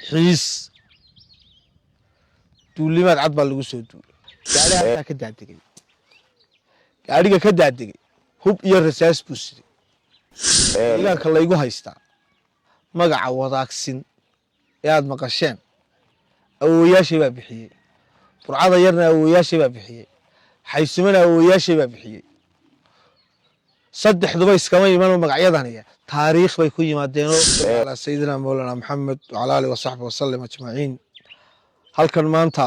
xiis duulimaad cad baa lagu soo duulay gaariga ka daadegay gaariga ka daadegay hub iyo rasaas buu siday deegaanka laygu haystaa magaca wadaagsin ee aad maqasheen awooyaashay baa bixiyey burcada yarna awooyaashay baa bixiyey xaysimana awooyaashay baa bixiyey saddexduba iskama iman magacyadaniya taariikh bay ku yimaadeenoo ala sayidina mawlana maxamed wacala alihi wasaxbi wasallam ajmaciin halkan maanta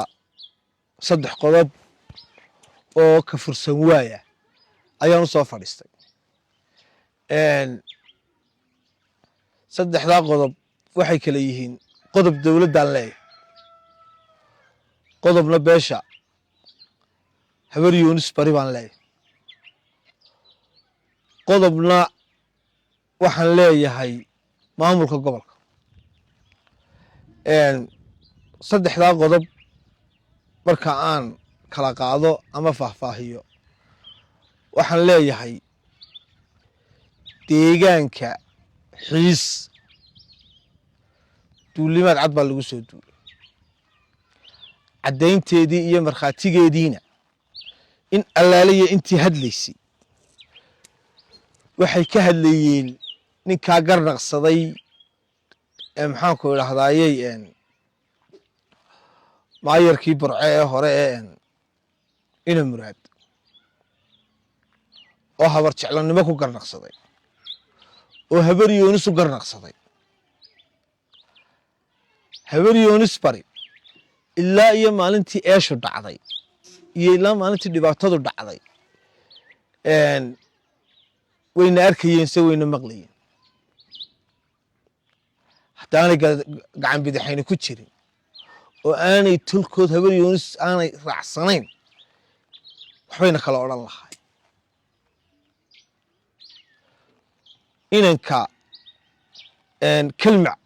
saddex qodob oo ka fursan waaya ayaan u soo fadhiistay saddexdaa qodob waxay kala yihiin qodob dowladdan leeyahay qodobna beesha habar yuunis bari baan leeyahay qodobna waxaan leeyahay maamulka gobolka saddexdaa qodob marka aan kala qaado ama faahfaahiyo waxaan leeyahay deegaanka xiis duulimaad cad baa lagu soo duulay caddaynteedii iyo markhaatigeediina in allaaliya intii hadlaysay waxay ka hadlayeen ninkaa garnaqsaday maxaanku idhahdaayey maayarkii burce ee hore ee ina muraad oo habar jeclannimo ku garnaqsaday oo habar yoonis u garnaqsaday habar yoonis bari ilaa iyo maalintii eeshu dhacday iyo ilaa maalintii dhibaatadu dhacday wayna arkayeen se wayna maqlayeen haddaanay gacan bidixayna ku jirin oo aanay tolkood habar yoonis aanay raacsanayn waxbayna kala odhan lahay inanka kelmac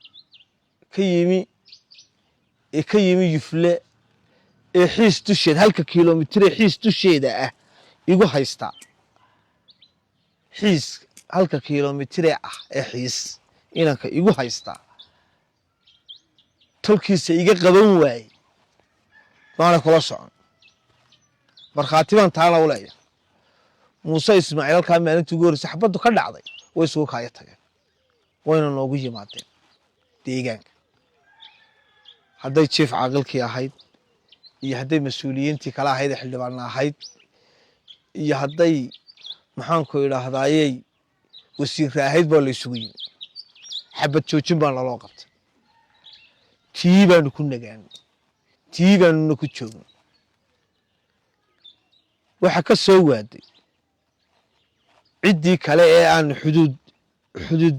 ka yimi yufle ee xiis dusheed halka kilomitir ee xiis dusheeda ah igu haystaa xiis halka kilomitire ah ee xiis inanka igu haystaa tolkiisa iga qaban waayey maana kula socon markhaati baan taana u leeyahay muuse ismaaciil halkaa maalintii ugu horreysay xabaddu ka dhacday way isugu kaaya tageen wayna noogu yimaadeen deegaanka hadday jief caaqilkii ahayd iyo hadday mas-uuliyiintii kale ahayd ee xildhibaanna ahayd iyo hadday maxaanku idhaahdaayey wasiirra ahayd baa la isugu yimi xabad joojin baa naloo qabtay tii baanu ku nagaanay tii baanuna ku joognay waxa ka soo waaday ciddii kale ee aan xuduud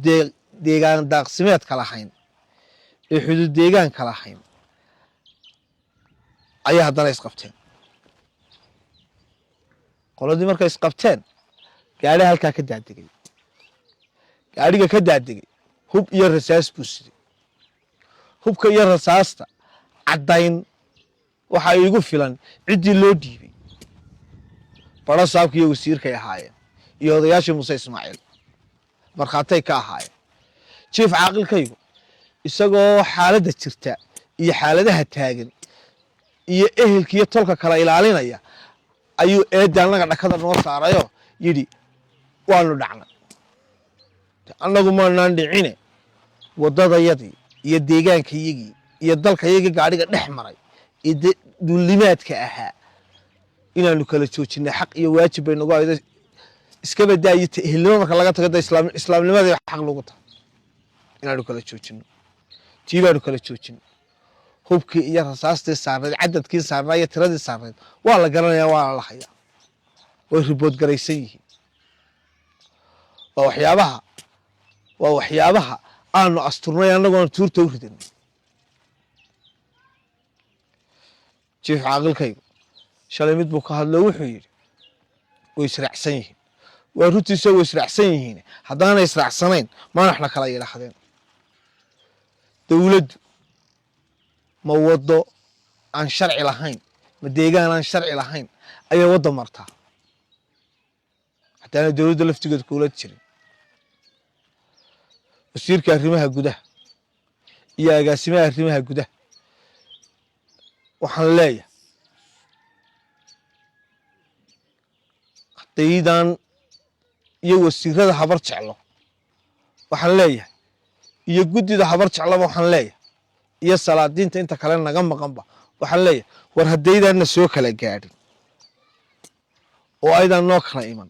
deegaan daaqsimeedka lahayn ee xuduud deegaanka lahayn ayaa haddana isqabteen qoladii markay isqabteen gaariga halkaa ka daadegay gaariga ka daadegay hub iyo rasaas buu siday hubka iyo rasaasta caddayn waxaa iigu filan ciddii loo dhiibay baro saabka iyo wasiirkay ahaayeen iyo odayaashii muuse ismaaciil markhaatay ka ahaayeen jief caaqilkaygu isagoo xaaladda jirta iyo xaaladaha taagan iyo ehelka iyo tolka kala ilaalinaya ayuu eedda annaga dhakada noo saarayoo yidhi waanu dhacnay annagu maanaan dhicine waddadayadii iyo deegaankayagii iyo dalkayagii gaadhiga dhex maray iyo duulimaadka ahaa inaanu kala joojinay xaq iyo waajib bay nagu haydo iska badaayo ehelnimo marka laga tago islaamnimadii xaq lagu tahay inaanu kala joojino tii baanu kala joojinay hubkii iyo rasaastii saarnayd cadadkii saarnaa iyo tiradii saarnayd waa la garanayaa waana la hayaa way ribood garaysan yihiin waa waxyaabaha aanu asturnay annagoona tuurta u ridanay jief caaqilkaygu shalay mid buu ka hadlo wuxuu yidhi way israacsan yihiin waa runtiisa way israacsan yihiin haddaanay israacsanayn maanaxna kala yidhaahdeen dowladdu ma waddo aan sharci lahayn ma deegaan aan sharci lahayn ayay wadda martaa haddaana dowladda laftigeeda kuula jirin wasiirka arrimaha gudaha iyo agaasimaha arrimaha gudaha waxaan leeyahay daydan iyo wasiirada habar jeclo waxaan leeyahay iyo guddida habar jeclaba waxaan leeyahay iyo salaadiinta inta kale naga maqanba waxaan leeyahay war haddaydaanna soo kala gaadhin oo aydan noo kala iman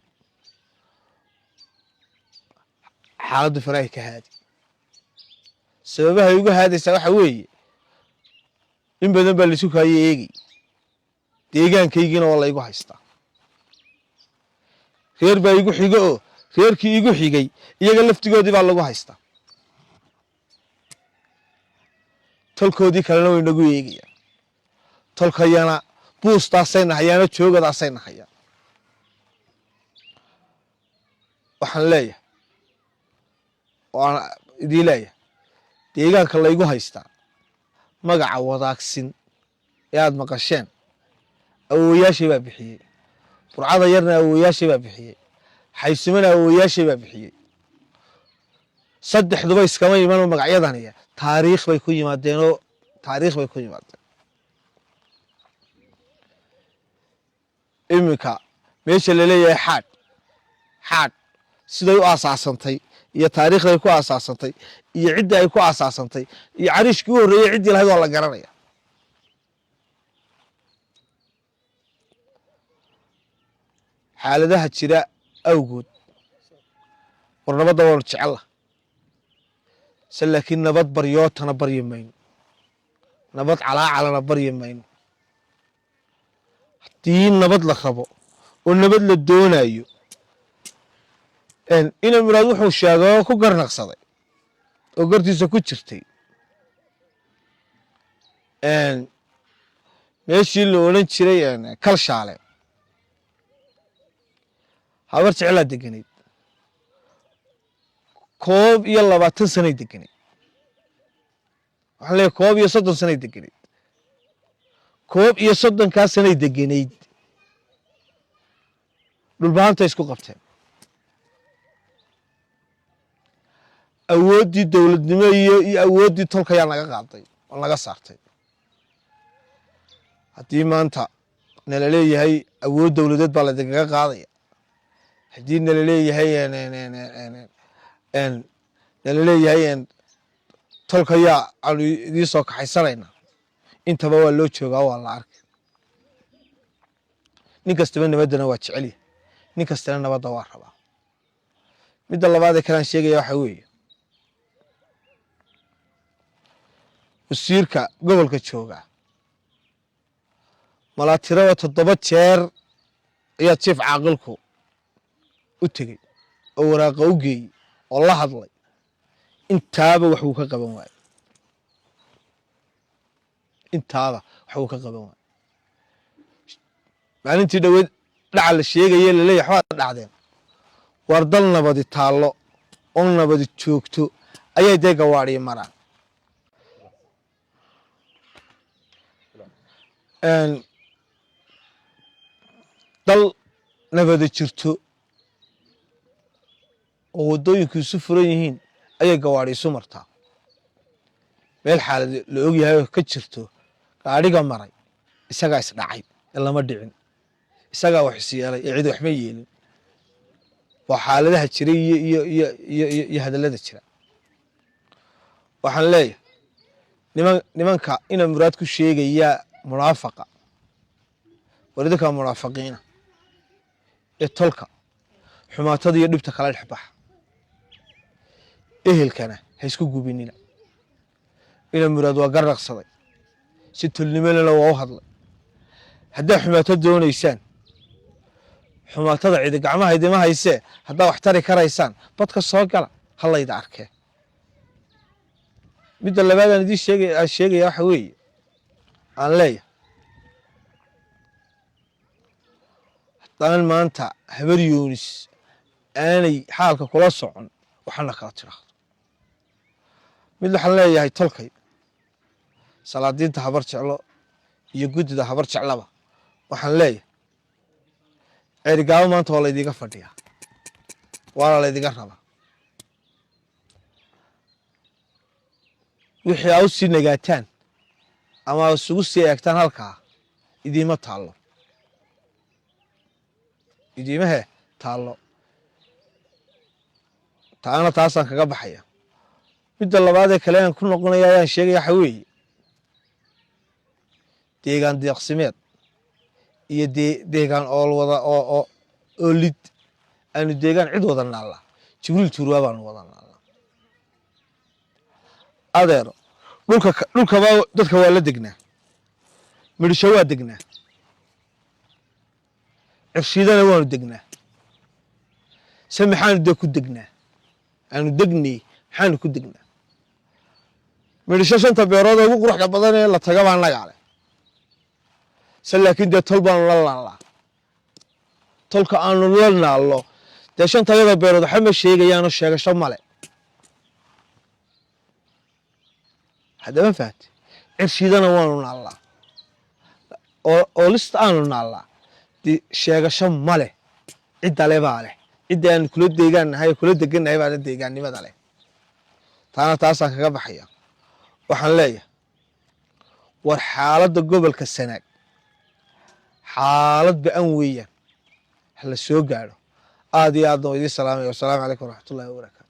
xaaladdu farahay ka haadi sababaha ay uga haadaysaa waxa weeye in badan baa laisu kaayo eegay deegaankaygiina waa laygu haystaa reer baa igu xiga oo reerkii igu xigay iyaga laftigoodii baa lagu haystaa tolkoodii kalena way nagu eegayaan tolkayana buustaasay nahayaano joogadaasay nahayaan waxaan leeyahay waan idiin leeyahay deegaanka laygu haystaa magaca wadaagsin ee aad maqasheen awoowayaashay baa bixiyey burcada yarna awoowayaashay baa bixiyey xaysimana awoowayaashay baa bixiyey saddexduba iskama imanoo magacyadaniya taariikh bay ku yimaadeenoo taariikh bay ku yimaadeen iminka meesha laleeyahay xaadh siday u aasaasantay iyo taariikhday ku aasaasantay iyo cidda ay ku aasaasantay iyo cariishkii u horreeyey ciddii lahayd waa la garanaya xaaladaha jira awgood war nabadda waanu jecella se laakiin nabad baryootana baryi mayno nabad calaacalana baryi mayno haddii nabad la rabo oo nabad la doonayo ina muraad wuxuu sheegay oo ku garnaqsaday oo gartiisa ku jirtay meeshii la odhan jiray kalshaale habar jeclaa deganayd 21 sanay deganayd waxaan leeyahay 31 sanay deganayd 31 sanay deganayd dhulbaanta isku qabteen awooddii dowladnimo iyo awooddii tolka ayaa naga qaaday oo naga saartay haddii maanta nala leeyahay awood dowladeed baa ladinkaga qaadaya haddii nala leeyahay nala leeyahay tolka ayaa aanu idiin soo kaxaysanaynaa intaba waa loo joogaa waa la arkay nin kastaba nabaddana waa jecel yahay nin kastana nabadda waa rabaa midda labaad ee kalaan sheegaya waxaa weeye wasiirka gobolka jooga malaatirada 7 jeer ayaa jiif caaqilku u tegey oo waraaqa u geeyey oo la hadlay intaaba wax uu ka qaban waayey intaaba wax uu ka qaban waayey maalintii dhaweed dhaca la sheegayee laleeyahay waxbaad dhacdeen war dal nabadi taallo oo nabadi joogto ayay dee gawaadhiya maraan dal nabada jirto oo waddooyinku isu furan yihiin ayay gawaadhi isu martaa meel xaalad la og yahay oo ka jirto gaadhiga maray isagaa isdhacay ee lama dhicin isagaa wax is yeelay ee cid waxma yeelin waa xaaladaha jira iyo hadallada jira waxaan leeyahay nimanka ina muraad ku sheegaya munaafaqa war idinkaa munaafaqiina ee tolka xumaatada iyo dhibta kala dhex baxa ehelkana ha isku gubinina ina muraad waa garnaqsaday si tolnimelena waa u hadlay haddaa xumaato doonaysaan xumaatada cidi gacmaha idima haysee haddaa wax tari karaysaan badka soo gala ha layda arkee midda labaadaan idiin sheegaya waxa weeye aan leeyahay haddaan maanta habar yoonis aanay xaalka kula socon waxana kala tiraahdo mid waxaan leeyahay tolkay salaadiinta habar jeclo iyo guddida habar jeclaba waxaan leeyahay ceerigaabo maanta waa laydiga fadhiyaa waana laydiga rabaa wixii aa u sii nagaataan ama isugu sii eegtaan halkaa idiima taallo idiimahe taallo taana taasaan kaga baxaya midda labaad ee kale aan ku noqonaya ayaan sheegaya waxa weeye deegaan deeqsimeed iyo deegaan oolwada oo lid aanu deegaan cid wada naalla jibriil tuurwaa baanu wada naalla adeero dhulkaba dadka waa la degnaa midhisho waa degnaa cirshiidana waanu degnaa se maxaanu dee ku degnaa aanu degnay maxaanu ku degnaa midhisho 5 beerood ugu quruxda badan ee la taga baan naga leh se laakiin dee tol baanu la naallaa tolka aanu la naallo dee 5 beerood waxa ma sheegayaano sheegasho male haddaba faati cirshiidana waanu naallaa oo lista aanu naallaa dee sheegasho male cidda le baa leh cidda aan kula deegaannahay kula degannahay baana deegaannimada leh taana taasaan kaga baxaya waxaan leeyahay war xaaladda gobolka Sanaag xaalad ba'an weeyaan hala soo gaadho aad iyo aadna idin salaamay. Wassalaamu calaykum waraxmatullaahi wabarakaatu.